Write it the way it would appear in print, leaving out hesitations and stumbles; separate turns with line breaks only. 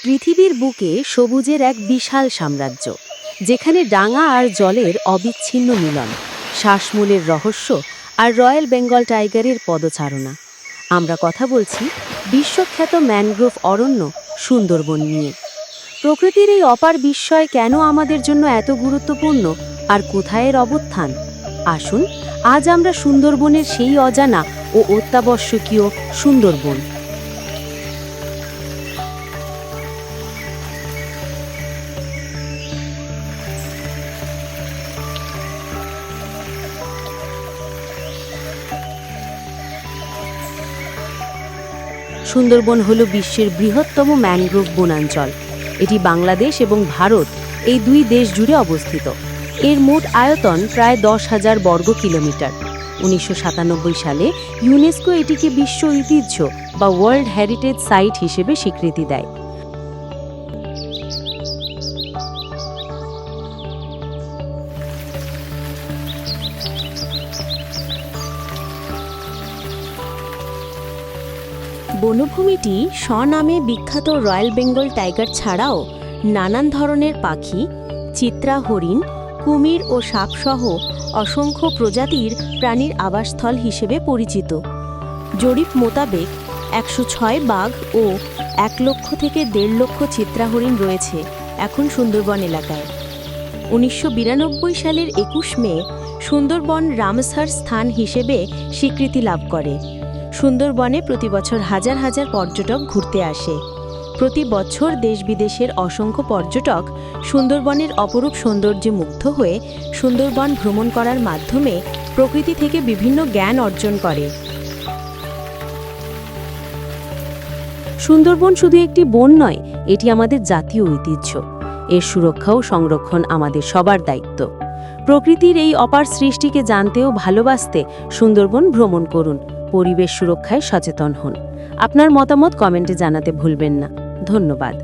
পৃথিবীর বুকে সবুজের এক বিশাল সাম্রাজ্য, যেখানে ডাঙা আর জলের অবিচ্ছিন্ন মিলন, শ্বাসমূলের রহস্য আর রয়্যাল বেঙ্গল টাইগারের পদচারণা। আমরা কথা বলছি বিশ্বখ্যাত ম্যানগ্রোভ অরণ্য সুন্দরবন নিয়ে। প্রকৃতির এই অপার বিস্ময় কেন আমাদের জন্য এত গুরুত্বপূর্ণ, আর কোথায় এর অবস্থান? আসুন আজ আমরা সুন্দরবনের সেই অজানা ও অত্যাবশ্যকীয় সুন্দরবন। সুন্দরবন হল বিশ্বের বৃহত্তম ম্যানগ্রোভ বনাঞ্চল। এটি বাংলাদেশ এবং ভারত এই দুই দেশ জুড়ে অবস্থিত। এর মোট আয়তন প্রায় 10,000 বর্গ কিলোমিটার। 1997 সালে ইউনেস্কো এটিকে বিশ্ব ঐতিহ্য বা ওয়ার্ল্ড হেরিটেজ সাইট হিসেবে স্বীকৃতি দেয়। বনভূমিটি স্বনামে বিখ্যাত রয়্যাল বেঙ্গল টাইগার ছাড়াও নানান ধরনের পাখি, চিত্রা হরিণ, কুমির ও সাপসহ অসংখ্য প্রজাতির প্রাণীর আবাসস্থল হিসেবে পরিচিত। জরিপ মোতাবেক 106 বাঘ ও 1 লক্ষ থেকে 1.5 লক্ষ চিত্রা হরিণ রয়েছে এখন সুন্দরবন এলাকায়। 1992 সালের 21 মে সুন্দরবন রামসার স্থান হিসেবে স্বীকৃতি লাভ করে। সুন্দরবনে প্রতি বছর হাজার হাজার পর্যটক ঘুরতে আসে। প্রতি বছর দেশ বিদেশের অসংখ্য পর্যটক সুন্দরবনের অপরূপ সৌন্দর্যে মুগ্ধ হয়ে সুন্দরবন ভ্রমণ করার মাধ্যমে প্রকৃতি থেকে বিভিন্ন জ্ঞান অর্জন করে। সুন্দরবন শুধু একটি বন নয়, এটি আমাদের জাতীয় ঐতিহ্য। এর সুরক্ষা ও সংরক্ষণ আমাদের সবার দায়িত্ব। প্রকৃতির এই অপার সৃষ্টিকে জানতে ও ভালোবাসতে সুন্দরবন ভ্রমণ করুন। পরিবেশ সুরক্ষায় সচেতন হন। আপনার মতামত কমেন্টে জানাতে ভুলবেন না। ধন্যবাদ।